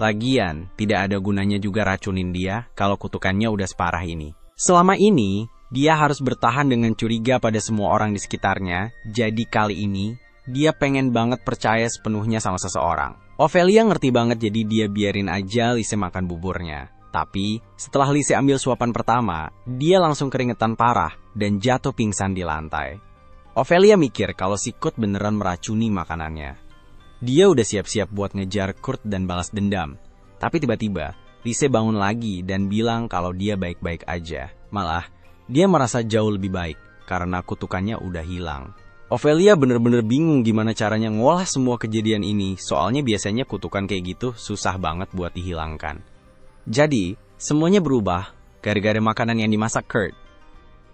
Lagian, tidak ada gunanya juga racunin dia kalau kutukannya udah separah ini. Selama ini, dia harus bertahan dengan curiga pada semua orang di sekitarnya, jadi kali ini, dia pengen banget percaya sepenuhnya sama seseorang. Ophelia ngerti banget jadi dia biarin aja Lise makan buburnya. Tapi, setelah Lise ambil suapan pertama, dia langsung keringetan parah dan jatuh pingsan di lantai. Ophelia mikir kalau si Kurt beneran meracuni makanannya. Dia udah siap-siap buat ngejar Kurt dan balas dendam. Tapi tiba-tiba, Lise bangun lagi dan bilang kalau dia baik-baik aja. Malah, dia merasa jauh lebih baik karena kutukannya udah hilang. Ophelia bener-bener bingung gimana caranya ngolah semua kejadian ini, soalnya biasanya kutukan kayak gitu susah banget buat dihilangkan. Jadi, semuanya berubah gara-gara makanan yang dimasak Kurt.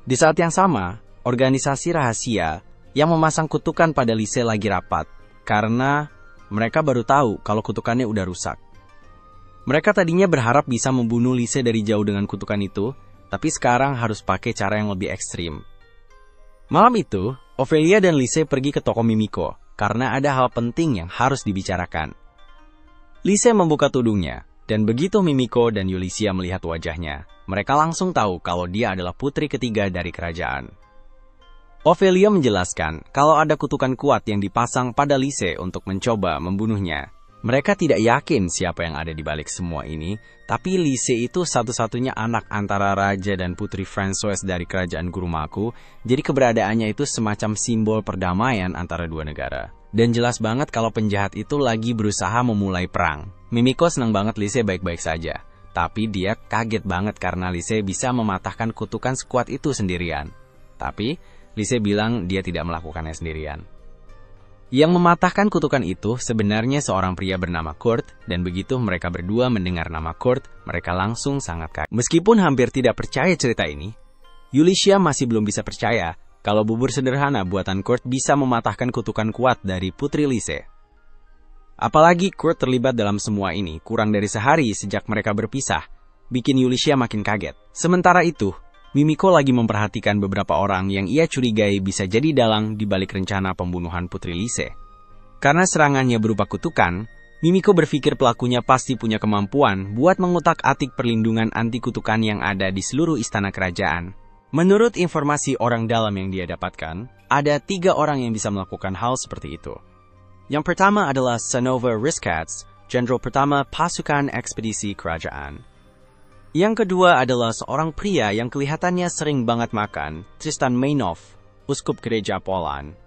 Di saat yang sama, organisasi rahasia yang memasang kutukan pada Lise lagi rapat, karena mereka baru tahu kalau kutukannya udah rusak. Mereka tadinya berharap bisa membunuh Lise dari jauh dengan kutukan itu, tapi sekarang harus pakai cara yang lebih ekstrim. Malam itu, Ophelia dan Lise pergi ke toko Mimiko, karena ada hal penting yang harus dibicarakan. Lise membuka tudungnya, dan begitu Mimiko dan Ulyssia melihat wajahnya, mereka langsung tahu kalau dia adalah putri ketiga dari kerajaan. Ophelia menjelaskan kalau ada kutukan kuat yang dipasang pada Lise untuk mencoba membunuhnya. Mereka tidak yakin siapa yang ada di balik semua ini, tapi Lise itu satu-satunya anak antara raja dan putri Françoise dari kerajaan Gurumaku, jadi keberadaannya itu semacam simbol perdamaian antara dua negara. Dan jelas banget kalau penjahat itu lagi berusaha memulai perang. Mimiko senang banget Lise baik-baik saja, tapi dia kaget banget karena Lise bisa mematahkan kutukan sekuat itu sendirian. Tapi Lise bilang dia tidak melakukannya sendirian. Yang mematahkan kutukan itu sebenarnya seorang pria bernama Kurt, dan begitu mereka berdua mendengar nama Kurt, mereka langsung sangat kaget. Meskipun hampir tidak percaya cerita ini, Ulyssia masih belum bisa percaya kalau bubur sederhana buatan Kurt bisa mematahkan kutukan kuat dari putri Lise. Apalagi Kurt terlibat dalam semua ini kurang dari sehari sejak mereka berpisah, bikin Ulyssia makin kaget. Sementara itu, Mimiko lagi memperhatikan beberapa orang yang ia curigai bisa jadi dalang di balik rencana pembunuhan putri Lise. Karena serangannya berupa kutukan, Mimiko berpikir pelakunya pasti punya kemampuan buat mengutak-atik perlindungan anti kutukan yang ada di seluruh istana kerajaan. Menurut informasi orang dalam yang dia dapatkan, ada 3 orang yang bisa melakukan hal seperti itu. Yang pertama adalah Sanova Riskats, jenderal pertama pasukan ekspedisi kerajaan. Yang kedua adalah seorang pria yang kelihatannya sering banget makan, Tristan Mainov, uskup gereja Poland.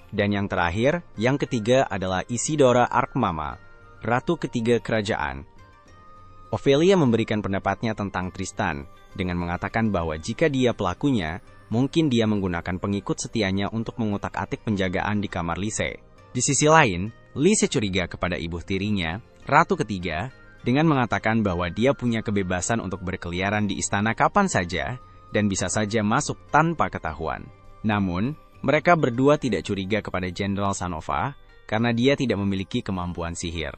Dan yang terakhir, yang ketiga adalah Isidora Arkmama, ratu ketiga kerajaan. Ophelia memberikan pendapatnya tentang Tristan, dengan mengatakan bahwa jika dia pelakunya, mungkin dia menggunakan pengikut setianya untuk mengutak-atik penjagaan di kamar Lise. Di sisi lain, Lise curiga kepada ibu tirinya, ratu ketiga, dengan mengatakan bahwa dia punya kebebasan untuk berkeliaran di istana kapan saja, dan bisa saja masuk tanpa ketahuan. Namun, mereka berdua tidak curiga kepada Jenderal Sanova, karena dia tidak memiliki kemampuan sihir.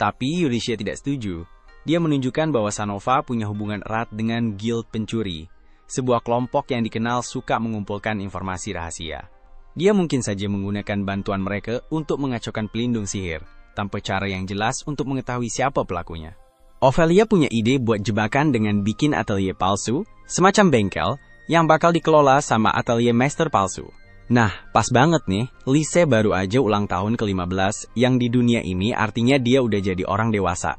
Tapi Ulyssia tidak setuju. Dia menunjukkan bahwa Sanova punya hubungan erat dengan Guild Pencuri, sebuah kelompok yang dikenal suka mengumpulkan informasi rahasia. Dia mungkin saja menggunakan bantuan mereka untuk mengacaukan pelindung sihir, tanpa cara yang jelas untuk mengetahui siapa pelakunya. Ophelia punya ide buat jebakan dengan bikin atelier palsu, semacam bengkel, yang bakal dikelola sama atelier master palsu. Nah, pas banget nih, Lise baru aja ulang tahun ke-15, yang di dunia ini artinya dia udah jadi orang dewasa.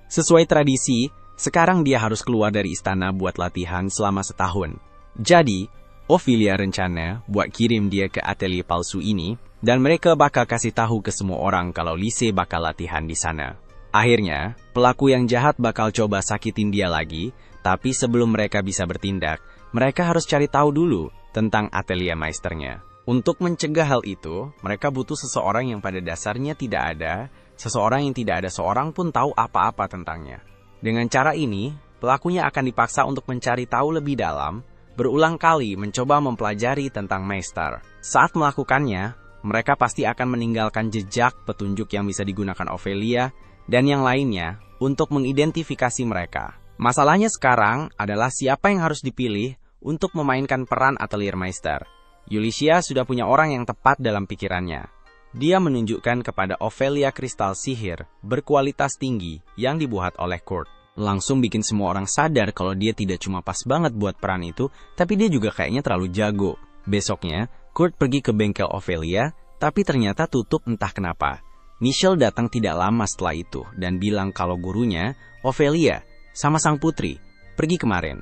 Sesuai tradisi, sekarang dia harus keluar dari istana buat latihan selama setahun. Jadi, Ophelia rencana buat kirim dia ke atelier palsu ini, dan mereka bakal kasih tahu ke semua orang kalau Lise bakal latihan di sana. Akhirnya, pelaku yang jahat bakal coba sakitin dia lagi, tapi sebelum mereka bisa bertindak, mereka harus cari tahu dulu tentang atelier meisternya. Untuk mencegah hal itu, mereka butuh seseorang yang pada dasarnya tidak ada, seseorang yang tidak ada seorang pun tahu apa-apa tentangnya. Dengan cara ini, pelakunya akan dipaksa untuk mencari tahu lebih dalam, berulang kali mencoba mempelajari tentang meister. Saat melakukannya, mereka pasti akan meninggalkan jejak petunjuk yang bisa digunakan Ophelia dan yang lainnya untuk mengidentifikasi mereka. Masalahnya sekarang adalah siapa yang harus dipilih untuk memainkan peran atelier meister. Ulyssia sudah punya orang yang tepat dalam pikirannya. Dia menunjukkan kepada Ophelia kristal sihir berkualitas tinggi yang dibuat oleh Kurt. Langsung bikin semua orang sadar kalau dia tidak cuma pas banget buat peran itu, tapi dia juga kayaknya terlalu jago. Besoknya, Kurt pergi ke bengkel Ophelia, tapi ternyata tutup entah kenapa. Michelle datang tidak lama setelah itu dan bilang kalau gurunya, Ophelia, sama sang putri, pergi kemarin.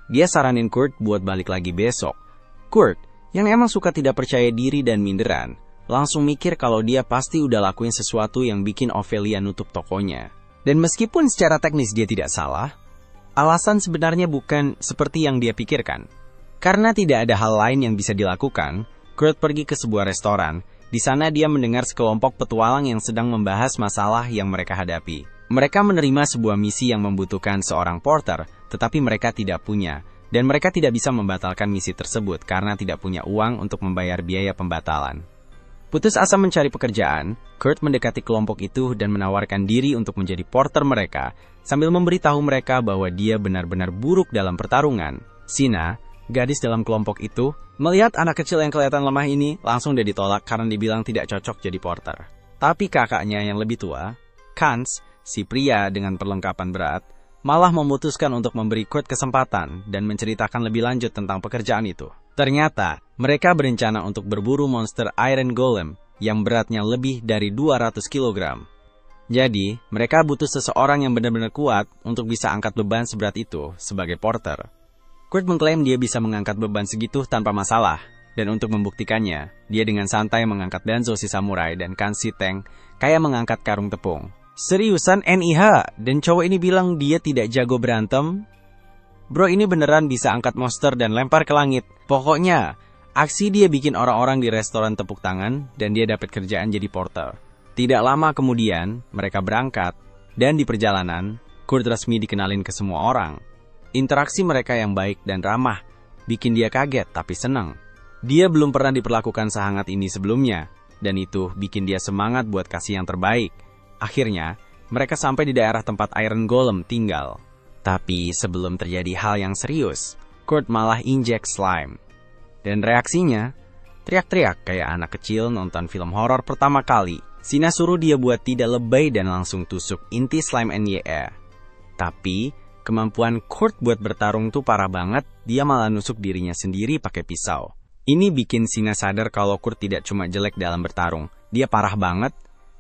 Dia saranin Kurt buat balik lagi besok. Kurt, yang emang suka tidak percaya diri dan minderan, langsung mikir kalau dia pasti udah lakuin sesuatu yang bikin Ophelia nutup tokonya. Dan meskipun secara teknis dia tidak salah, Alasan sebenarnya bukan seperti yang dia pikirkan. Karena tidak ada hal lain yang bisa dilakukan, Kurt pergi ke sebuah restoran. Di sana dia mendengar sekelompok petualang yang sedang membahas masalah yang mereka hadapi. Mereka menerima sebuah misi yang membutuhkan seorang porter, tetapi mereka tidak punya. Dan mereka tidak bisa membatalkan misi tersebut karena tidak punya uang untuk membayar biaya pembatalan. Putus asa mencari pekerjaan, Kurt mendekati kelompok itu dan menawarkan diri untuk menjadi porter mereka, sambil memberitahu mereka bahwa dia benar-benar buruk dalam pertarungan. Sina, gadis dalam kelompok itu, melihat anak kecil yang kelihatan lemah ini, langsung dia ditolak karena dibilang tidak cocok jadi porter. Tapi kakaknya yang lebih tua, Kans, si pria dengan perlengkapan berat, malah memutuskan untuk memberi Kurt kesempatan dan menceritakan lebih lanjut tentang pekerjaan itu. Ternyata, mereka berencana untuk berburu monster Iron Golem yang beratnya lebih dari 200 kg. Jadi, mereka butuh seseorang yang benar-benar kuat untuk bisa angkat beban seberat itu sebagai porter. Kurt mengklaim dia bisa mengangkat beban segitu tanpa masalah. Dan untuk membuktikannya, dia dengan santai mengangkat Danzo si samurai dan Kan si tank kayak mengangkat karung tepung. Seriusan NIH? Dan cowok ini bilang dia tidak jago berantem? Bro ini beneran bisa angkat monster dan lempar ke langit. Pokoknya, aksi dia bikin orang-orang di restoran tepuk tangan dan dia dapat kerjaan jadi porter. Tidak lama kemudian, mereka berangkat. Dan di perjalanan, Kurt resmi dikenalin ke semua orang. Interaksi mereka yang baik dan ramah bikin dia kaget tapi senang. Dia belum pernah diperlakukan sehangat ini sebelumnya. Dan itu bikin dia semangat buat kasih yang terbaik. Akhirnya, mereka sampai di daerah tempat Iron Golem tinggal. Tapi sebelum terjadi hal yang serius, Kurt malah injek slime. Dan reaksinya, teriak-teriak kayak anak kecil nonton film horor pertama kali. Sina suruh dia buat tidak lebay dan langsung tusuk inti slime NYE. Tapi, kemampuan Kurt buat bertarung tuh parah banget, dia malah nusuk dirinya sendiri pakai pisau. Ini bikin Sina sadar kalau Kurt tidak cuma jelek dalam bertarung, dia parah banget.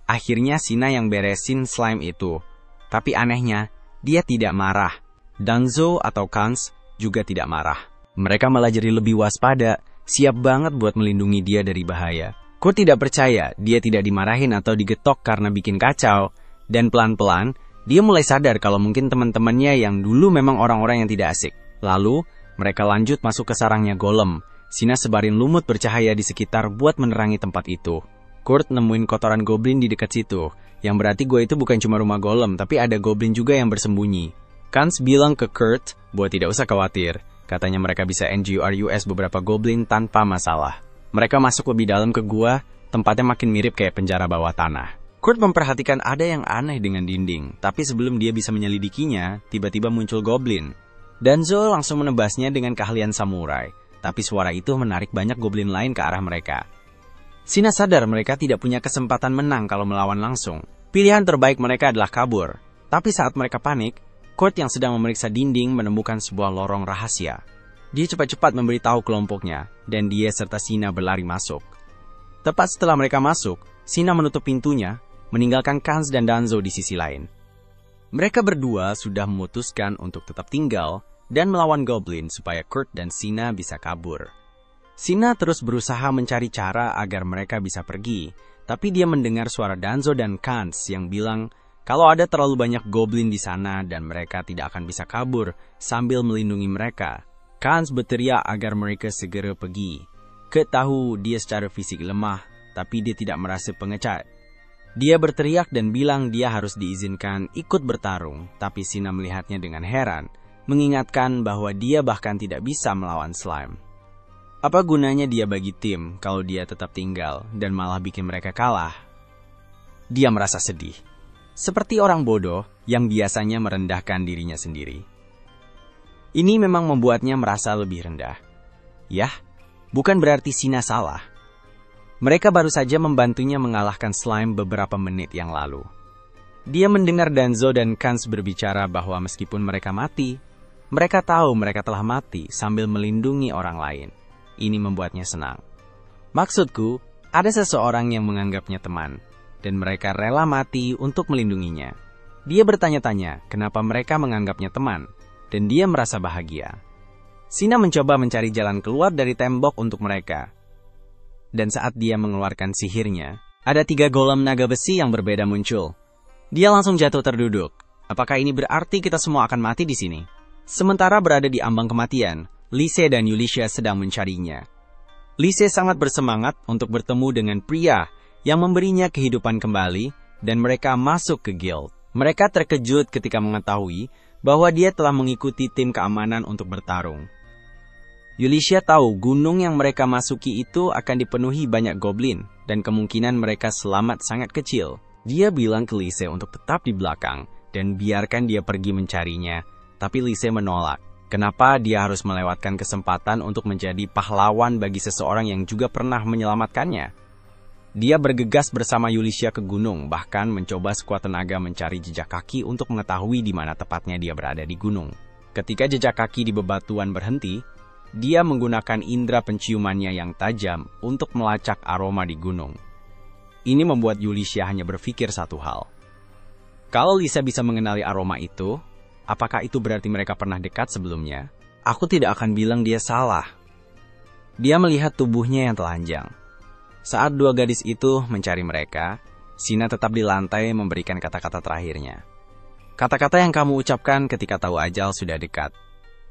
Akhirnya Sina yang beresin slime itu. Tapi anehnya, dia tidak marah. Danzo atau Kans juga tidak marah. Mereka malah jadi lebih waspada, siap banget buat melindungi dia dari bahaya. Kurt tidak percaya dia tidak dimarahin atau digetok karena bikin kacau. Dan pelan-pelan, dia mulai sadar kalau mungkin teman-temannya yang dulu memang orang-orang yang tidak asik. Lalu, mereka lanjut masuk ke sarangnya golem. Sina sebarin lumut bercahaya di sekitar buat menerangi tempat itu. Kurt nemuin kotoran goblin di dekat situ. Yang berarti gue itu bukan cuma rumah golem, tapi ada goblin juga yang bersembunyi. Kans bilang ke Kurt buat tidak usah khawatir. Katanya mereka bisa NGRUS beberapa goblin tanpa masalah. Mereka masuk lebih dalam ke gua, tempatnya makin mirip kayak penjara bawah tanah. Kurt memperhatikan ada yang aneh dengan dinding, tapi sebelum dia bisa menyelidikinya, tiba-tiba muncul goblin. Danzo langsung menebasnya dengan keahlian samurai, tapi suara itu menarik banyak goblin lain ke arah mereka. Sina sadar mereka tidak punya kesempatan menang kalau melawan langsung. Pilihan terbaik mereka adalah kabur. Tapi saat mereka panik, Kurt yang sedang memeriksa dinding menemukan sebuah lorong rahasia. Dia cepat-cepat memberitahu kelompoknya, dan dia serta Sina berlari masuk. Tepat setelah mereka masuk, Sina menutup pintunya, meninggalkan Kans dan Danzo di sisi lain. Mereka berdua sudah memutuskan untuk tetap tinggal dan melawan goblin supaya Kurt dan Sina bisa kabur. Sina terus berusaha mencari cara agar mereka bisa pergi, tapi dia mendengar suara Danzo dan Kans yang bilang kalau ada terlalu banyak goblin di sana dan mereka tidak akan bisa kabur sambil melindungi mereka. Kans berteriak agar mereka segera pergi. Kurt tahu dia secara fisik lemah, tapi dia tidak merasa pengecat. Dia berteriak dan bilang dia harus diizinkan ikut bertarung, tapi Sina melihatnya dengan heran, mengingatkan bahwa dia bahkan tidak bisa melawan slime. Apa gunanya dia bagi tim kalau dia tetap tinggal dan malah bikin mereka kalah? Dia merasa sedih. Seperti orang bodoh yang biasanya merendahkan dirinya sendiri. Ini memang membuatnya merasa lebih rendah. Yah, bukan berarti Sina salah. Mereka baru saja membantunya mengalahkan slime beberapa menit yang lalu. Dia mendengar Danzo dan Kans berbicara bahwa meskipun mereka mati, mereka tahu mereka telah mati sambil melindungi orang lain. Ini membuatnya senang. Maksudku, ada seseorang yang menganggapnya teman, dan mereka rela mati untuk melindunginya. Dia bertanya-tanya kenapa mereka menganggapnya teman, dan dia merasa bahagia. Sina mencoba mencari jalan keluar dari tembok untuk mereka. Dan saat dia mengeluarkan sihirnya, ada 3 golem naga besi yang berbeda muncul. Dia langsung jatuh terduduk. Apakah ini berarti kita semua akan mati di sini? Sementara berada di ambang kematian, Lise dan Yulisha sedang mencarinya. Lise sangat bersemangat untuk bertemu dengan pria yang memberinya kehidupan kembali dan mereka masuk ke guild. Mereka terkejut ketika mengetahui bahwa dia telah mengikuti tim keamanan untuk bertarung. Yulisha tahu gunung yang mereka masuki itu akan dipenuhi banyak goblin dan kemungkinan mereka selamat sangat kecil. Dia bilang ke Lise untuk tetap di belakang dan biarkan dia pergi mencarinya, tapi Lise menolak. Kenapa dia harus melewatkan kesempatan untuk menjadi pahlawan bagi seseorang yang juga pernah menyelamatkannya? Dia bergegas bersama Yulisha ke gunung, bahkan mencoba sekuat tenaga mencari jejak kaki untuk mengetahui di mana tepatnya dia berada di gunung. Ketika jejak kaki di bebatuan berhenti, dia menggunakan indera penciumannya yang tajam untuk melacak aroma di gunung. Ini membuat Yulisha hanya berpikir satu hal. Kalau Lisa bisa mengenali aroma itu, apakah itu berarti mereka pernah dekat sebelumnya? Aku tidak akan bilang dia salah. Dia melihat tubuhnya yang telanjang. Saat dua gadis itu mencari mereka, Sina tetap di lantai memberikan kata-kata terakhirnya. Kata-kata yang kamu ucapkan ketika tahu ajal sudah dekat.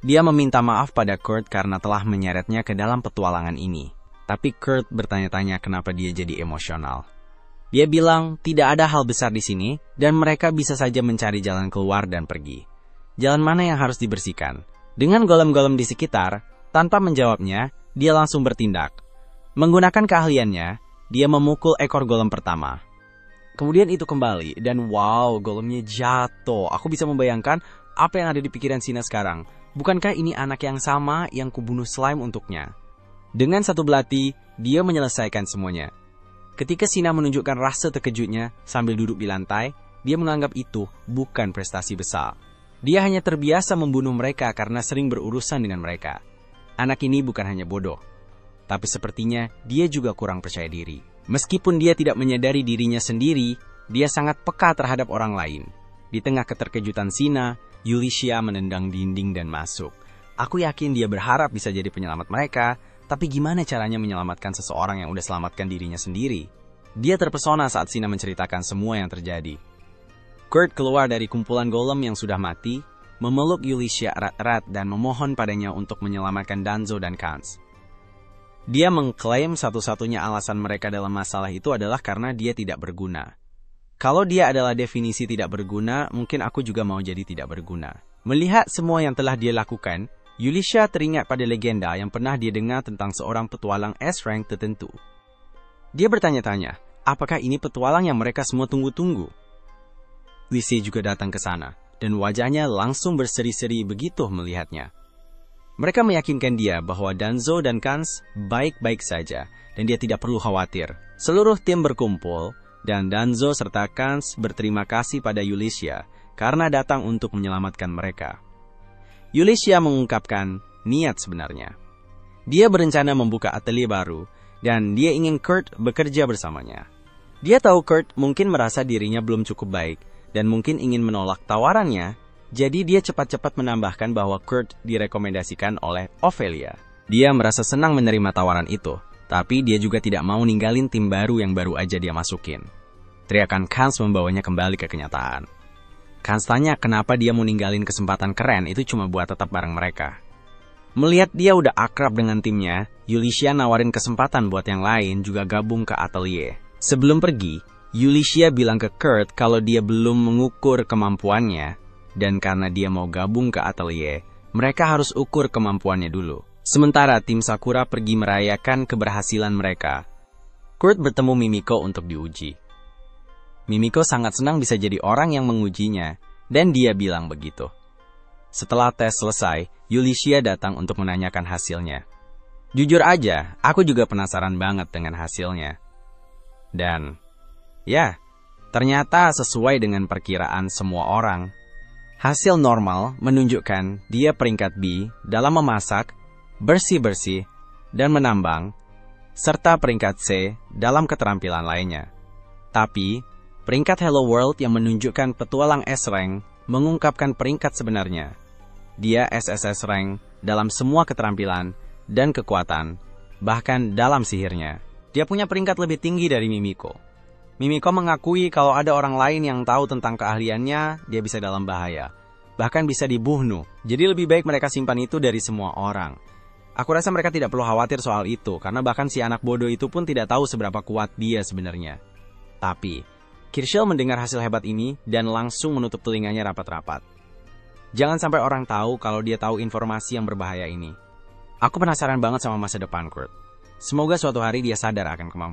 Dia meminta maaf pada Kurt karena telah menyeretnya ke dalam petualangan ini. Tapi Kurt bertanya-tanya kenapa dia jadi emosional. Dia bilang tidak ada hal besar di sini dan mereka bisa saja mencari jalan keluar dan pergi. Jalan mana yang harus dibersihkan? Dengan golem-golem di sekitar, tanpa menjawabnya, dia langsung bertindak. Menggunakan keahliannya, dia memukul ekor golem pertama. Kemudian itu kembali dan wow, golemnya jatuh. Aku bisa membayangkan apa yang ada di pikiran Sina sekarang. Bukankah ini anak yang sama yang kubunuh slime untuknya? Dengan satu belati, dia menyelesaikan semuanya. Ketika Sina menunjukkan rasa terkejutnya sambil duduk di lantai, dia menganggap itu bukan prestasi besar. Dia hanya terbiasa membunuh mereka karena sering berurusan dengan mereka. Anak ini bukan hanya bodoh, tapi sepertinya dia juga kurang percaya diri. Meskipun dia tidak menyadari dirinya sendiri, dia sangat peka terhadap orang lain. Di tengah keterkejutan Sina, Yulisha menendang dinding dan masuk. Aku yakin dia berharap bisa jadi penyelamat mereka, tapi gimana caranya menyelamatkan seseorang yang udah selamatkan dirinya sendiri? Dia terpesona saat Sina menceritakan semua yang terjadi. Kurt keluar dari kumpulan golem yang sudah mati, memeluk Yulisha erat-erat dan memohon padanya untuk menyelamatkan Danzo dan Kans. Dia mengklaim satu-satunya alasan mereka dalam masalah itu adalah karena dia tidak berguna. Kalau dia adalah definisi tidak berguna, mungkin aku juga mau jadi tidak berguna. Melihat semua yang telah dia lakukan, Yulisha teringat pada legenda yang pernah dia dengar tentang seorang petualang S-rank tertentu. Dia bertanya-tanya, apakah ini petualang yang mereka semua tunggu-tunggu? Lise juga datang ke sana, dan wajahnya langsung berseri-seri begitu melihatnya. Mereka meyakinkan dia bahwa Danzo dan Kans baik-baik saja, dan dia tidak perlu khawatir. Seluruh tim berkumpul, dan Danzo serta Kans berterima kasih pada Yulisha karena datang untuk menyelamatkan mereka. Yulisha mengungkapkan niat sebenarnya. Dia berencana membuka atelier baru, dan dia ingin Kurt bekerja bersamanya. Dia tahu Kurt mungkin merasa dirinya belum cukup baik, dan mungkin ingin menolak tawarannya, jadi dia cepat-cepat menambahkan bahwa Kurt direkomendasikan oleh Ophelia. Dia merasa senang menerima tawaran itu, tapi dia juga tidak mau ninggalin tim baru yang baru aja dia masukin. Teriakan Kans membawanya kembali ke kenyataan. Kans tanya kenapa dia mau ninggalin kesempatan keren itu cuma buat tetap bareng mereka. Melihat dia udah akrab dengan timnya, Yulisha nawarin kesempatan buat yang lain juga gabung ke atelier. Sebelum pergi, Yulisha bilang ke Kurt kalau dia belum mengukur kemampuannya, dan karena dia mau gabung ke atelier, mereka harus ukur kemampuannya dulu. Sementara tim Sakura pergi merayakan keberhasilan mereka, Kurt bertemu Mimiko untuk diuji. Mimiko sangat senang bisa jadi orang yang mengujinya, dan dia bilang begitu. Setelah tes selesai, Yulisha datang untuk menanyakan hasilnya. Jujur aja, aku juga penasaran banget dengan hasilnya. Dan, ya, ternyata sesuai dengan perkiraan semua orang. Hasil normal menunjukkan dia peringkat B dalam memasak, bersih-bersih, dan menambang, serta peringkat C dalam keterampilan lainnya. Tapi, peringkat Hello World yang menunjukkan petualang S-Rank mengungkapkan peringkat sebenarnya. Dia SSS Rank dalam semua keterampilan dan kekuatan, bahkan dalam sihirnya. Dia punya peringkat lebih tinggi dari Mimiko. Mimiko mengakui kalau ada orang lain yang tahu tentang keahliannya, dia bisa dalam bahaya. bahkan bisa dibunuh. Jadi lebih baik mereka simpan itu dari semua orang. Aku rasa mereka tidak perlu khawatir soal itu, karena bahkan si anak bodoh itu pun tidak tahu seberapa kuat dia sebenarnya. Tapi, Kirschel mendengar hasil hebat ini dan langsung menutup telinganya rapat-rapat. Jangan sampai orang tahu kalau dia tahu informasi yang berbahaya ini. Aku penasaran banget sama masa depan Kurt. Semoga suatu hari dia sadar akan kemampuan.